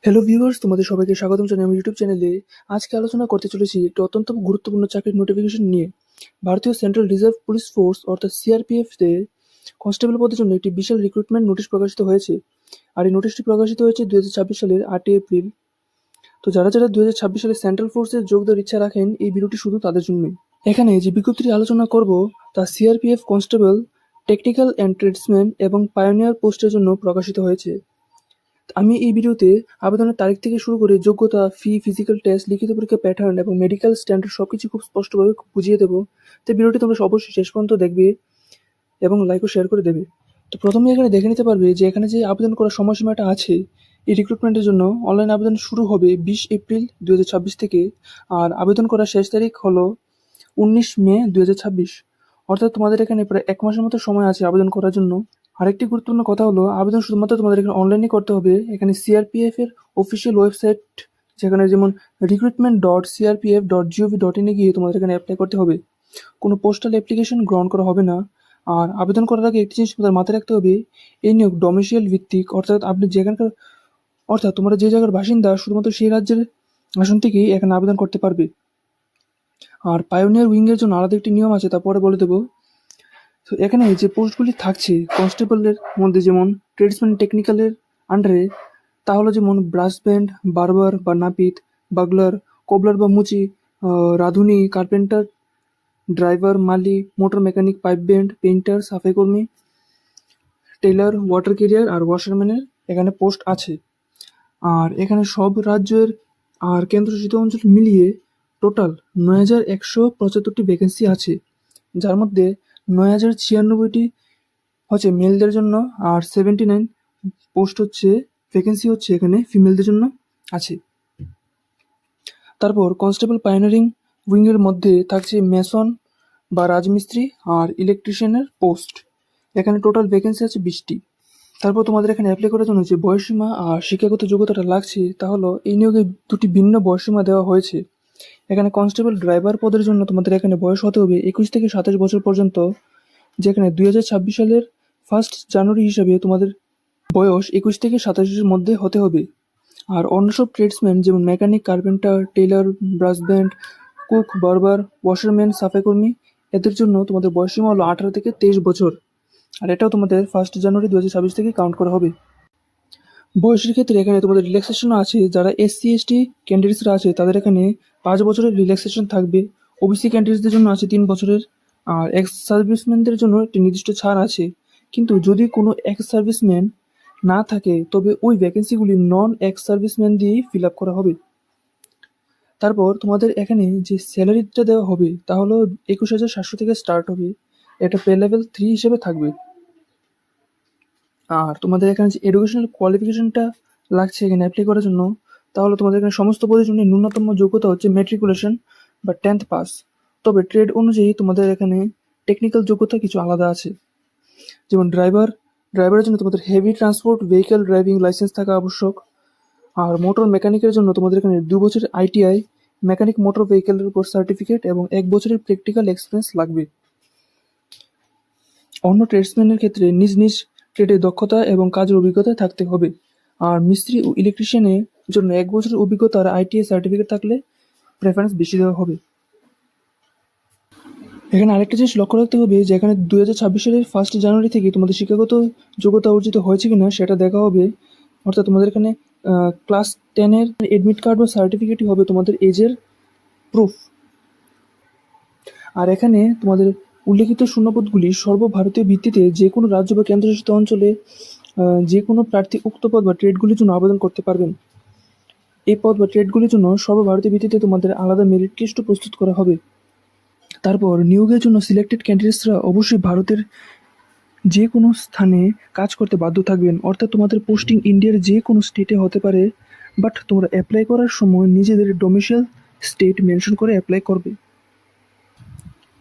Hello viewers, তোমাদের সবাইকে স্বাগতম জানাই আমার ইউটিউব চ্যানেলে। আজকে আলোচনা করতে চলেছি একটি অত্যন্ত গুরুত্বপূর্ণ চাকরির নোটিফিকেশন নিয়ে। ভারতীয় সেন্ট্রাল রিজার্ভ পুলিশ ফোর্স অর্থাৎ সিআরপিএফ তে কনস্টেবল পদের জন্য একটি বিশাল রিক্রুটমেন্ট নোটিশ প্রকাশিত হয়েছে। আর এই নোটিশটি প্রকাশিত হয়েছে 2026 সালের 8ই এপ্রিল। তো যারা যারা 2026 সালে সেন্ট্রাল ফোর্সে যোগ দেওয়ার ইচ্ছা রাখেন, এই ভিডিওটি শুধু তাদের জন্যই। এখানে যে বিজ্ঞপ্তিটি আলোচনা করব তা CRPF constable, technical and tradesman এবং পায়োনিয়ার পোস্টের জন্য প্রকাশিত হয়েছে। আমি এই ভিডিওতে আবেদনের তারিখ থেকে শুরু করে যোগ্যতা, ফি, ফিজিক্যাল টেস্ট, লিখিত পরীক্ষা প্যাটার্ন এবং মেডিকেল স্ট্যান্ডার্ড সবকিছু খুব স্পষ্টভাবে বুঝিয়ে দেবো। তো ভিডিওটি তোমরা অবশ্যই শেষ পর্যন্ত দেখবে এবং লাইক ও শেয়ার করে দেবে। তো প্রথমে এখানে দেখে নিতে পারবে যে এখানে যে আবেদন করার সময়সীমাটা আছে এই রিক্রুটমেন্টের জন্য। অনলাইন আবেদন শুরু হবে 20 এপ্রিল 2026 থেকে, আর আবেদন করার শেষ তারিখ হলো 19 মে 2026। অর্থাৎ তোমাদের এখানে প্রায় 1 মাসের মতো সময় আছে আবেদন করার জন্য। আরেকটি গুরুত্বপূর্ণ কথা হলো, আবেদন শুধুমাত্র তোমাদের এখানে অনলাইনে করতে হবে। এখানে সিআরপিএফ এর অফিসিয়াল ওয়েবসাইট, যেখানে যেমন recruitment.crpf.gov.in এ গিয়ে তোমাদের এখানে অ্যাপ্লাই করতে হবে। কোনো পোস্টাল অ্যাপ্লিকেশন গ্রহণ করা হবে না। আর আবেদন করার আগে একটি জিনিস তোমাদের মাথায় রাখতে হবে, এই নিয়োগ ডোমিসাইল ভিত্তিক, অর্থাৎ আপনি যেখানকার অর্থাৎ তোমরা যে জায়গার বাসিন্দা শুধুমাত্র সেই রাজ্যের আসন থেকেই এখানে আবেদন করতে পারবে। আর পায়োনিয়ার উইং এর জন্য আলাদা একটি নিয়ম আছে, তারপরে বলে দেবো। তো এখানে যে পোস্টগুলি থাকছে কনস্টেবলের মধ্যে, যেমন ট্রেডসম্যান টেকনিক্যালের আন্ডারে, তাহলে যেমন ব্রাস ব্যান্ড, বারবার বা নাপিত, বাগলার, কোবলার বা মুচি, রাঁধুনি, কার্পেন্টার, ড্রাইভার, মালি, motor mechanic, pipe band, painter, সাফাই কর্মী, টেইলার, ওয়াটার ক্যারিয়ার আর ওয়াশারম্যানের এখানে পোস্ট আছে। আর এখানে সব রাজ্যের আর কেন্দ্রশাসিত অঞ্চল মিলিয়ে টোটাল 9,175টি ভ্যাকেন্সি আছে, যার মধ্যে 9,096টি হচ্ছে মেলদের জন্য আর 79 পোস্ট হচ্ছে ভ্যাকেন্সি হচ্ছে এখানে ফিমেলদের জন্য আছে। তারপর কনস্টেবল পায়োনিয়ারিং উইংয়ের মধ্যে থাকছে মেসন বা রাজমিস্ত্রি আর ইলেকট্রিশিয়ানের পোস্ট। এখানে টোটাল ভ্যাকেন্সি আছে 20টি। তারপর তোমাদের এখানে অ্যাপ্লাই করার জন্য যে বয়সসীমা আর শিক্ষাগত যোগ্যতাটা লাগছে, তা হলো এই নিয়োগে দুটি ভিন্ন বয়সসীমা দেওয়া হয়েছে। এখানে কনস্টেবল ড্রাইভার পদের জন্য তোমাদের এখানে বয়স হতে হবে 21 থেকে 27 বছর পর্যন্ত, যেখানে 2026 সালের 1 জানুয়ারি হিসাবে তোমাদের বয়স 21 থেকে 27-এর মধ্যে হতে হবে। আর অন্য সব ট্রেডসম্যান যেমন mechanic, carpenter, Taylor, brass band, cook, barber, washerman, সাফাই কর্মী, এদের জন্য তোমাদের বয়সসীমা হলো 18 থেকে 23 বছর। আর এটাও তোমাদের 1 জানুয়ারি 2026 থেকে কাউন্ট করা হবে। বয়সের ক্ষেত্রে এখানে তোমাদের রিল্যাক্সেশনও আছে। যারা এসসি এসটি ক্যান্ডিডেটসরা আছে তাদের এখানে 5 বছরের রিল্যাক্সেশন থাকবে। ওবিসি ক্যান্ডিডেটসদের জন্য আছে 3 বছরের। আর এক্স সার্ভিসম্যানদের জন্য একটি নির্দিষ্ট ছাড় আছে। কিন্তু যদি কোনো এক্স সার্ভিসম্যান না থাকে তবে ওই ভ্যাকেন্সিগুলি নন এক্স সার্ভিসম্যান দিয়েই ফিল আপ করা হবে। তারপর তোমাদের এখানে যে স্যালারিটা দেওয়া হবে তা হলো 21,700 থেকে স্টার্ট হবে। এটা পে লেভেল 3 হিসেবে থাকবে। আর তোমাদের এখানে যে এডুকেশনাল কোয়ালিফিকেশনটা লাগছে এখানে অ্যাপ্লাই করার জন্য, তাহলে তোমাদের এখানে সমস্ত পদের জন্য ন্যূনতম যোগ্যতা হচ্ছে ম্যাট্রিকুলেশন বা 10th পাস। তবে ট্রেড অনুযায়ী তোমাদের এখানে টেকনিক্যাল যোগ্যতা কিছু আলাদা আছে। যেমন ড্রাইভারের জন্য তোমাদের heavy transport vehicle driving licence থাকা আবশ্যক। আর মোটর মেকানিকের জন্য তোমাদের এখানে 2 বছরের আইটিআই মেকানিক মোটর ভেহিক্যালের উপর সার্টিফিকেট এবং 1 বছরের প্র্যাকটিক্যাল এক্সপিরিয়েন্স লাগবে। অন্য ট্রেডসম্যানের ক্ষেত্রে নিজ নিজ ট্রেডে দক্ষতা এবং কাজের অভিজ্ঞতা থাকতে হবে। আর মিস্ত্রি ও ইলেকট্রিশিয়ানের জন্য 1 বছরের অভিজ্ঞতা আর আইটিআই সার্টিফিকেট থাকলে প্রেফারেন্স বেশি দেওয়া হবে। এখানে আরেকটা জিনিস লক্ষ্য রাখতে হবে যে এখানে 2026 সালের 1 জানুয়ারি থেকে তোমাদের শিক্ষাগত যোগ্যতা অর্জিত হয়েছে কিনা সেটা দেখা হবে। অর্থাৎ তোমাদের এখানে ক্লাস 10-এর এডমিট কার্ড বা সার্টিফিকেটই হবে তোমাদের এজের প্রুফ। আর এখানে তোমাদের উল্লেখিত শূন্যপদগুলি সর্বভারতীয় ভিত্তিতে যে কোনো রাজ্য বা কেন্দ্রশাসিত অঞ্চলে যে কোনো প্রার্থী উক্ত পদ বা ট্রেডগুলির জন্য আবেদন করতে পারবেন। এই পদ বা ট্রেডগুলির জন্য সর্বভারতীয় ভিত্তিতে তোমাদের আলাদা মেরিট লিস্টও প্রস্তুত করা হবে। তারপর নিয়োগের জন্য সিলেক্টেড ক্যান্ডিডেটসরা অবশ্যই ভারতের যে কোনো স্থানে কাজ করতে বাধ্য থাকবেন। অর্থাৎ তোমাদের পোস্টিং ইন্ডিয়ার যে কোনো স্টেটে হতে পারে, বাট তোমরা অ্যাপ্লাই করার সময় নিজেদের ডোমিসাইল স্টেট মেনশন করে অ্যাপ্লাই করবে।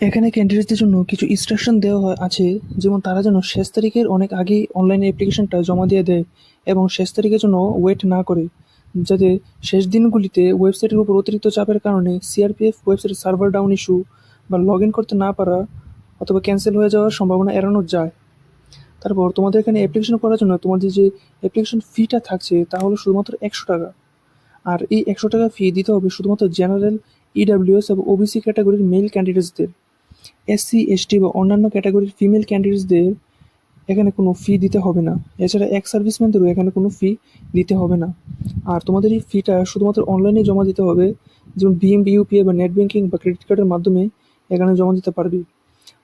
এখানে ক্যান্ডিডেটদের জন্য কিছু ইনস্ট্রাকশন দেওয়া আছে, যেমন তারা যেন শেষ তারিখের অনেক আগেই অনলাইনে অ্যাপ্লিকেশনটা জমা দিয়ে দেয় এবং শেষ তারিখের জন্য ওয়েট না করে, যাতে শেষ দিনগুলিতে ওয়েবসাইটের উপর অতিরিক্ত চাপের কারণে সিআরপিএফ ওয়েবসাইটের সার্ভার ডাউন ইস্যু বা লগ ইন করতে না পারা অথবা ক্যান্সেল হয়ে যাওয়ার সম্ভাবনা এড়ানো যায়। তারপর তোমাদের এখানে অ্যাপ্লিকেশন করার জন্য তোমাদের যে অ্যাপ্লিকেশন ফিটা থাকছে তা হলো শুধুমাত্র 100 টাকা। আর এই 100 টাকা ফি দিতে হবে শুধুমাত্র জেনারেল, ইডাব্লিউএস এবং ওবিসি ক্যাটাগরির মেল ক্যান্ডিডেটসদের। এসসি, এসটি বা অন্যান্য ক্যাটাগরির ফিমেল ক্যান্ডিডেটসদের এখানে কোনো ফি দিতে হবে না। এছাড়া এক্স সার্ভিসম্যানদেরও এখানে কোনো ফি দিতে হবে না। আর তোমাদের এই ফিটা শুধুমাত্র অনলাইনে জমা দিতে হবে, যেমন বিএমবি, ইউপিআই বা নেট ব্যাঙ্কিং বা ক্রেডিট কার্ডের মাধ্যমে এখানে জমা দিতে পারবে।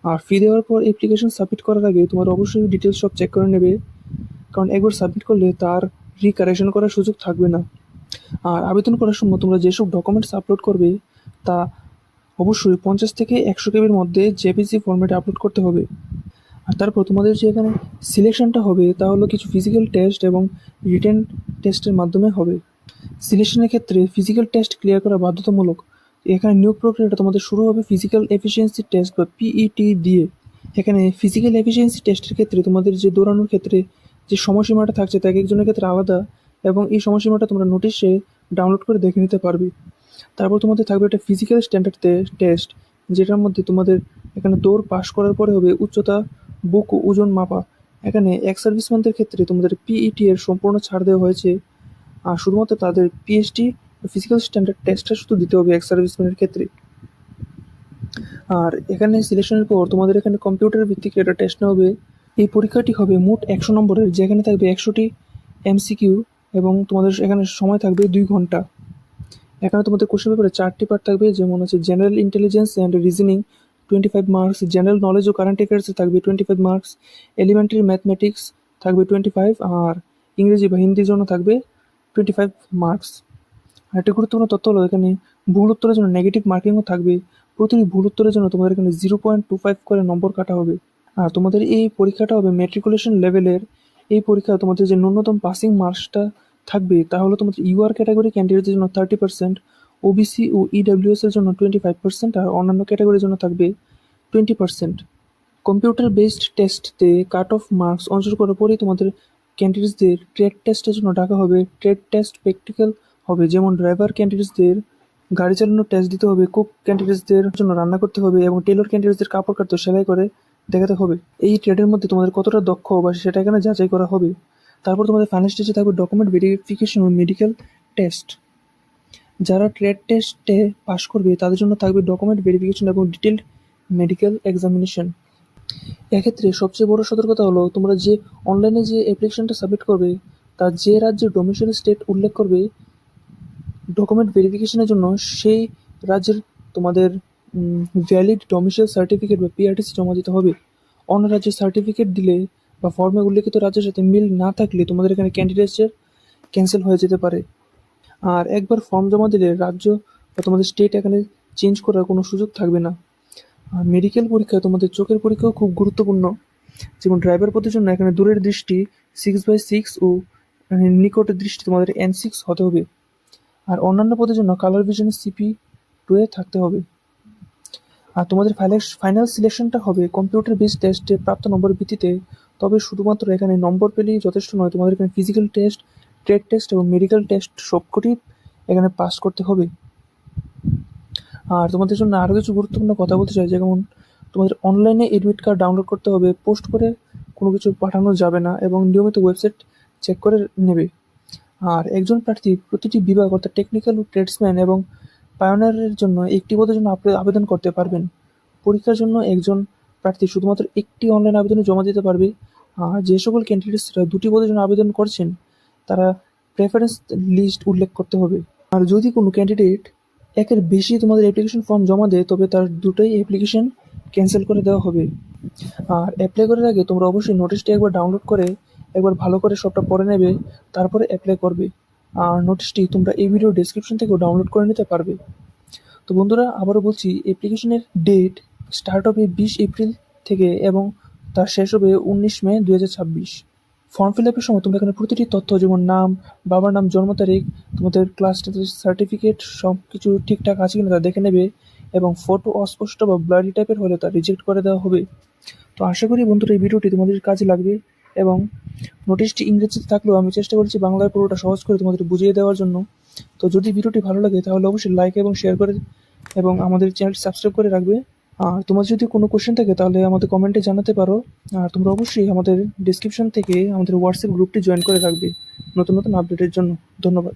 আর ফি দেওয়ার পর অ্যাপ্লিকেশন সাবমিট করার আগে তোমার অবশ্যই ডিটেলস সব চেক করে নেবে, কারণ একবার সাবমিট করলে তার রিকারেকশন করার সুযোগ থাকবে না। আর আবেদন করার সময় তোমরা যেসব ডকুমেন্টস আপলোড করবে তা অবশ্যই 50 থেকে 100 কেবির মধ্যে জেপিজি ফরম্যাটে আপলোড করতে হবে। আর তারপর তোমাদের যে এখানে সিলেকশনটা হবে তা হলো কিছু ফিজিক্যাল টেস্ট এবং রিটেন টেস্টের মাধ্যমে হবে। সিলেকশনের ক্ষেত্রে ফিজিক্যাল টেস্ট ক্লিয়ার করা বাধ্যতামূলক। এখানে নিয়োগ প্রক্রিয়াটা তোমাদের শুরু হবে ফিজিক্যাল এফিসিয়েন্সি টেস্ট বা পিইটি দিয়ে। এখানে ফিজিক্যাল এফিসিয়েন্সি টেস্টের ক্ষেত্রে তোমাদের যে দৌড়ানোর ক্ষেত্রে যে সময়সীমাটা থাকছে তা এক একজনের ক্ষেত্রে আলাদা, এবং এই সময়সীমাটা তোমরা নোটিশে ডাউনলোড করে দেখে নিতে পারবে। তারপর তোমাদের থাকবে একটা ফিজিক্যাল স্ট্যান্ডার্ড টেস্ট, যেটার মধ্যে তোমাদের এখানে দৌড় পাস করার পরে হবে উচ্চতা, বুক ও ওজন মাপা। এখানে এক্স সার্ভিসম্যানদের ক্ষেত্রে তোমাদের পিইটি এর সম্পূর্ণ ছাড় দেওয়া হয়েছে, আর শুধুমাত্র তাদের পিএইচডি ফিজিক্যাল স্ট্যান্ডার্ড টেস্টটা শুধু দিতে হবে এক্স সার্ভিসম্যানের ক্ষেত্রে। আর এখানে সিলেকশনের পর তোমাদের এখানে কম্পিউটার ভিত্তিক একটা টেস্ট নেওয়া হবে। এই পরীক্ষাটি হবে মোট 100 নম্বরের, যেখানে থাকবে 100টি এমসিকিউ এবং তোমাদের এখানে সময় থাকবে 2 ঘন্টা। এখানে তোমাদের কোশ্চেন পেপারে 4টি পার্ট থাকবে, যেমন হচ্ছে general intelligence and reasoning 25 marks, general knowledge ও কারেন্ট অ্যাফেয়ার্সে থাকবে 25 মার্কস, এলিমেন্টারি ম্যাথমেটিক্স থাকবে 25, আর ইংরেজি বা হিন্দির জন্য থাকবে 25 মার্কস। আর একটা গুরুত্বপূর্ণ তথ্য হলো এখানে ভুল উত্তরের জন্য নেগেটিভ মার্কিংও থাকবে। প্রতিটি ভুল উত্তরের জন্য তোমাদের এখানে 0.25 করে নম্বর কাটা হবে। আর তোমাদের এই পরীক্ষাটা হবে ম্যাট্রিকুলেশন লেভেলের। এই পরীক্ষা তোমাদের যে ন্যূনতম পাসিং মার্কসটা থাকবে তা হলো তোমাদের ইউআর ক্যাটাগরি ক্যান্ডিডেটদের জন্য 30%, ওবিসি ও ইডাব্লিউএস এর জন্য 25%, আর অন্যান্য ক্যাটাগরির জন্য থাকবে 20%। কম্পিউটার বেসড টেস্টে কাট অফ মার্কস অঞ্চল করার পরেই তোমাদের ক্যান্ডিডেটসদের ট্রেড টেস্টের জন্য ডাকা হবে। ট্রেড টেস্ট প্র্যাকটিক্যাল হবে, যেমন ড্রাইভার ক্যান্ডিডেটসদের গাড়ি চালানোর টেস্ট দিতে হবে, কুক ক্যান্ডিডেটসদের জন্য রান্না করতে হবে, এবং টেলর ক্যান্ডিডেটসদের কাপড় কাটতে সেলাই করে দেখাতে হবে। এই ট্রেডের মধ্যে তোমাদের কতটা দক্ষ বা সেটা এখানে যাচাই করা হবে। তারপর তোমাদের ফাইনাল স্টেজে থাকবে ডকুমেন্ট ভেরিফিকেশন ও মেডিকেল টেস্ট। যারা ট্রেড টেস্টে পাস করবে তাদের জন্য থাকবে ডকুমেন্ট ভেরিফিকেশন এবং ডিটেলড মেডিকেল এক্সামিনেশন। এক্ষেত্রে সবচেয়ে বড় সতর্কতা হলো তোমরা যে অনলাইনে যে অ্যাপ্লিকেশনটা সাবমিট করবে তার যে রাজ্যের ডোমিসাইল স্টেট উল্লেখ করবে ডকুমেন্ট ভেরিফিকেশনের জন্য, সেই রাজ্যের তোমাদের ভ্যালিড ডোমিসাইল সার্টিফিকেট বা পিআরটিসি জমা দিতে হবে। অন্য রাজ্যের সার্টিফিকেট দিলে বা ফর্মে উল্লেখিত রাজ্যের সাথে মিল না থাকলে তোমাদের এখানে ক্যান্ডিডেটসের ক্যান্সেল হয়ে যেতে পারে। আর একবার ফর্ম জমা দিলে রাজ্য বা তোমাদের স্টেট এখানে চেঞ্জ করার কোনো সুযোগ থাকবে না। আর মেডিকেল পরীক্ষায় তোমাদের চোখের পরীক্ষাও খুব গুরুত্বপূর্ণ, যেমন ড্রাইভার পদের জন্য এখানে দূরের দৃষ্টি 6/6 ও নিকটের দৃষ্টি তোমাদের N6 হতে হবে। আর অন্যান্য পদের জন্য কালার ভিশন CP2 থাকতে হবে। আর তোমাদের ফাইনাল সিলেকশনটা হবে কম্পিউটার বেসড টেস্টে প্রাপ্ত নম্বরের ভিত্তিতে। তবে শুধুমাত্র এখানে নম্বর পেলেই যথেষ্ট নয়, তোমাদের এখানে ফিজিক্যাল টেস্ট, ট্রেড টেস্ট এবং মেডিকেল টেস্ট সবকটি এখানে পাস করতে হবে। আর তোমাদের জন্য আরও কিছু গুরুত্বপূর্ণ কথা বলতে চাই, যেমন তোমাদের অনলাইনে এডমিট কার্ড ডাউনলোড করতে হবে, পোস্ট করে কোনো কিছু পাঠানো যাবে না, এবং নিয়মিত ওয়েবসাইট চেক করে নেবে। আর একজন প্রার্থী প্রতিটি বিভাগ অর্থাৎ টেকনিক্যাল ও ট্রেডসম্যান এবং পায়োনিয়ারের জন্য একটি পদের জন্য আবেদন করতে পারবেন। পরীক্ষার জন্য একজন প্রার্থী শুধুমাত্র একটি অনলাইন আবেদনে জমা দিতে পারবে। আর যে সকল ক্যান্ডিডেটসরা 2টি পদের জন্য আবেদন করছেন তারা প্রেফারেন্স লিস্ট উল্লেখ করতে হবে। আর যদি কোনো ক্যান্ডিডেট একের বেশি তোমাদের অ্যাপ্লিকেশন ফর্ম জমা দেয় তবে তার দুটোই অ্যাপ্লিকেশন ক্যান্সেল করে দেওয়া হবে। আর অ্যাপ্লাই করার আগে তোমরা অবশ্যই নোটিশটি একবার ডাউনলোড করে একবার ভালো করে সবটা পড়ে নেবে, তারপরে অ্যাপ্লাই করবে। আর নোটিশটি তোমরা এই ভিডিও ডেসক্রিপশন থেকেও ডাউনলোড করে নিতে পারবে। তো বন্ধুরা, আবারও বলছি, অ্যাপ্লিকেশনের ডেট স্টার্ট হবে 20 এপ্রিল থেকে এবং তার শেষ হবে 19 মে 2026। ফর্ম ফিল আপের সময় তোমরা এখানে প্রতিটি তথ্য, যেমন নাম, বাবার নাম, জন্ম তারিখ, তোমাদের ক্লাস সার্টিফিকেট সব কিছু ঠিকঠাক আছে কিনা তা দেখে নেবে, এবং ফটো অস্পষ্ট বা ব্লারি টাইপের হলে তা রিজেক্ট করে দেওয়া হবে। তো আশা করি বন্ধুরা এই ভিডিওটি তোমাদের কাজে লাগবে, এবং নোটিশটি ইংরেজিতে থাকলেও আমি চেষ্টা করছি বাংলায় পুরোটা সহজ করে তোমাদের বুঝিয়ে দেওয়ার জন্য। তো যদি ভিডিওটি ভালো লাগে তাহলে অবশ্যই লাইক এবং শেয়ার করে এবং আমাদের চ্যানেলটি সাবস্ক্রাইব করে রাখবে। আর তোমার যদি কোনো কোশ্চেন থাকে তাহলে আমাদের কমেন্টে জানাতে পারো। আর তোমরা অবশ্যই আমাদের ডিসক্রিপশন থেকে আমাদের হোয়াটসঅ্যাপ গ্রুপটি জয়েন করে রাখবে নতুন নতুন আপডেটের জন্য। ধন্যবাদ।